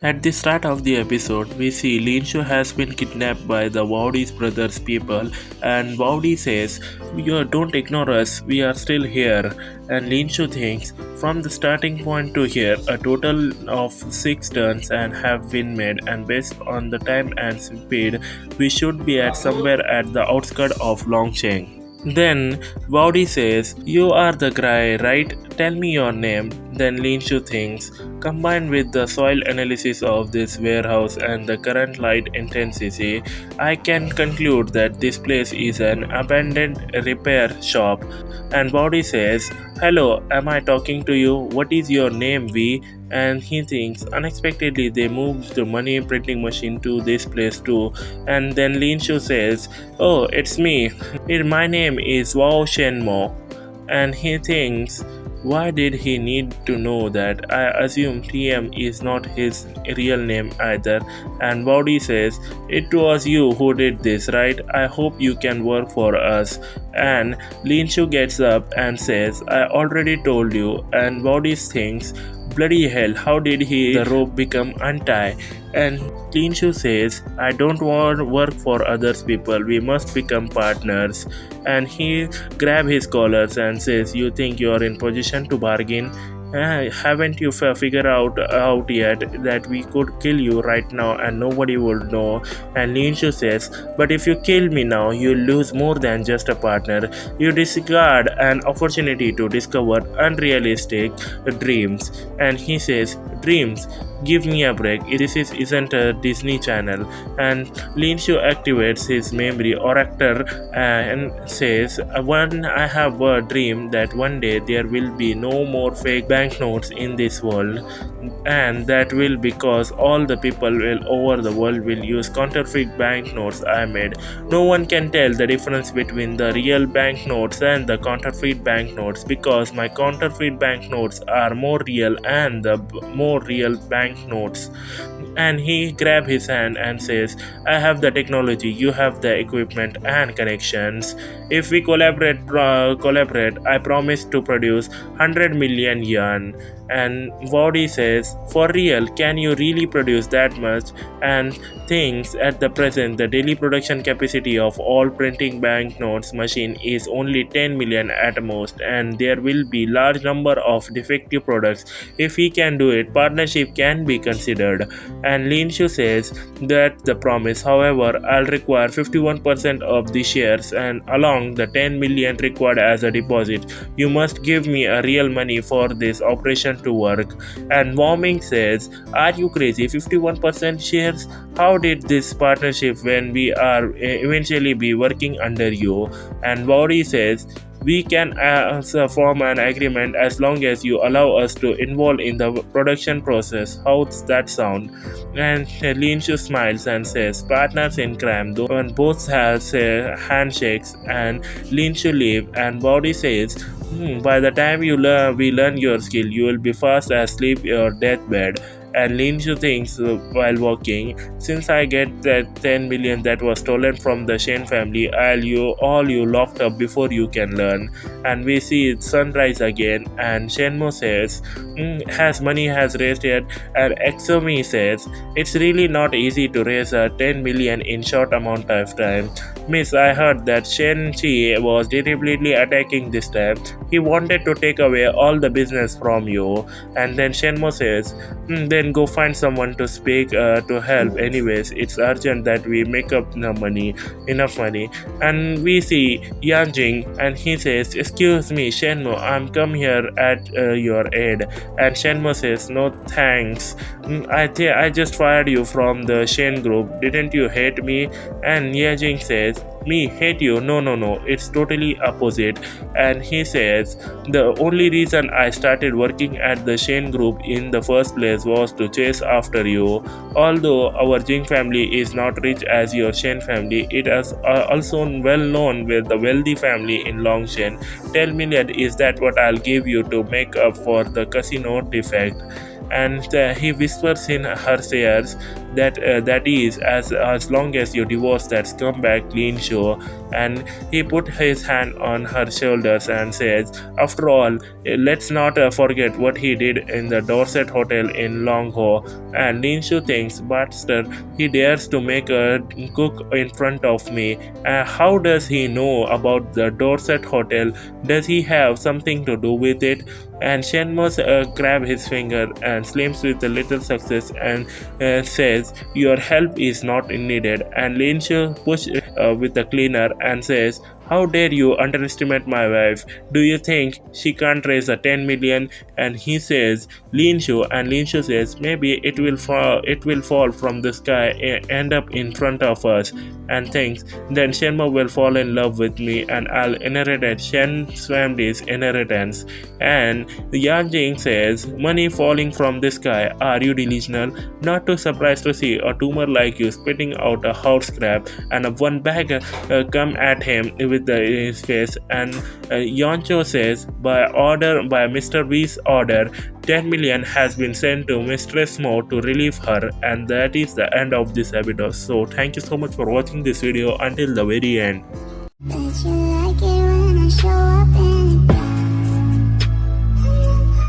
At the start of the episode, we see Linshu has been kidnapped by the Wowdy's brothers people, and Wowdy says, Don't ignore us, we are still here." And Linshu thinks, from the starting point to here, a total of 6 turns and have been made, and based on the time and speed, we should be at somewhere at the outskirts of Longcheng. Then Wowdy says, "You are the guy, right? Tell me your name." Then Linshu thinks, combined with the soil analysis of this warehouse and the current light intensity, I can conclude that this place is an abandoned repair shop. And Wowdy says, "Hello, am I talking to you? What is your name, V?" And he thinks unexpectedly they moved the money printing machine to this place too. And then Linshu says, "Oh, it's me. My name is Wao Shenmo." And he thinks, why did he need to know that? I assume TM is not his real name either. And Bowdy says, "It was you who did this, right? I hope you can work for us." And Linshu gets up and says, "I already told you." And Bowdy thinks, bloody hell, how did the rope become untied? And Linshu says, "I don't want to work for others people, we must become partners." And he grabs his collars and says, "You think you are in position to bargain? Haven't you figured out yet that we could kill you right now and nobody would know?" And Linshu says, "But if you kill me now, you lose more than just a partner. You discard an opportunity to discover unrealistic dreams." And he says, "Dreams? Give me a break. This isn't a Disney Channel." And Linshu activates his memory orator and says, "One, I have a dream that one day there will be no more fake banknotes in this world, and that will because all the people over the world will use counterfeit banknotes I made. No one can tell the difference between the real banknotes and the counterfeit banknotes because my counterfeit banknotes are more real and the more real banknotes." And he grabs his hand and says, "I have the technology, you have the equipment and connections. If we collaborate, I promise to produce 100 million yuan." And Wody says, "For real, can you really produce that much?" And thinks at the present the daily production capacity of all printing banknotes machine is only 10 million at most, and there will be large number of defective products. If he can do it, partnership can be considered. And Linshu says that the promise, however, I'll require 51% of the shares and along the 10 million required as a deposit. You must give me a real money for this operation to work." And Warming says, "Are you crazy? 51% shares? How did this partnership when we are eventually be working under you?" And Bowdy says, "We can form an agreement as long as you allow us to involve in the production process. How's that sound?" And Linshu smiles and says, "Partners in crime." And both have handshakes and Linshu leave. And Bowdy says, "By the time we learn your skill, you will be fast asleep your deathbed." And Linshu thinks while walking, "Since I get that 10 million that was stolen from the Shen family, all you locked up before you can learn." And we see sunrise again, and Shenmo says, "Has money has raised yet?" And Exomi says, "It's really not easy to raise a 10 million in short amount of time. Miss, I heard that Shen Chi was deliberately attacking this time. He wanted to take away all the business from you." And then Shenmo says, "Then go find someone to speak to help. Anyways, it's urgent that we make up enough money." And we see Yanjing, and he says, "Excuse me, Shenmo, I'm come here at your aid." And Shenmo says, "No thanks. I just fired you from the Shen group. Didn't you hate me?" And Yanjing says, "Me hate you? No, it's totally opposite." And he says, "The only reason I started working at the Shane group in the first place was to chase after you. Although our Jing family is not rich as your Shen family, it is also well known with the wealthy family in Longshen. 10 million is that what I'll give you to make up for the casino defect." And he whispers in her ears that is as long as you divorce that scumbag Clean Show. and he put his hand on her shoulders and says, "After all, let's not forget what he did in the Dorset Hotel in Long Ho." And Linshu thinks, "Bastard, he dares to make a cook in front of me. How does he know about the Dorset Hotel? Does he have something to do with it?" And Shenmue grabs his finger and slims with a little success and says, "Your help is not needed." And Linshu pushes with the cleaner and says, "How dare you underestimate my wife? Do you think she can't raise a 10 million?" And he says, "Linshu," and Linshu says, "Maybe it will fall from the sky, end up in front of us," and thinks, "Then Shenmue will fall in love with me and I'll inherit Shen's family's inheritance." And Yanjing says, "Money falling from the sky, are you delusional? Not too surprised to see a tumor like you spitting out a house crab." And one bag come at him with his face, and Yoncho says, by Mr. V's order, 10 million has been sent to Mistress Mo to relieve her. And that is the end of this episode. So thank you so much for watching this video until the very end. Bet you like it when I show up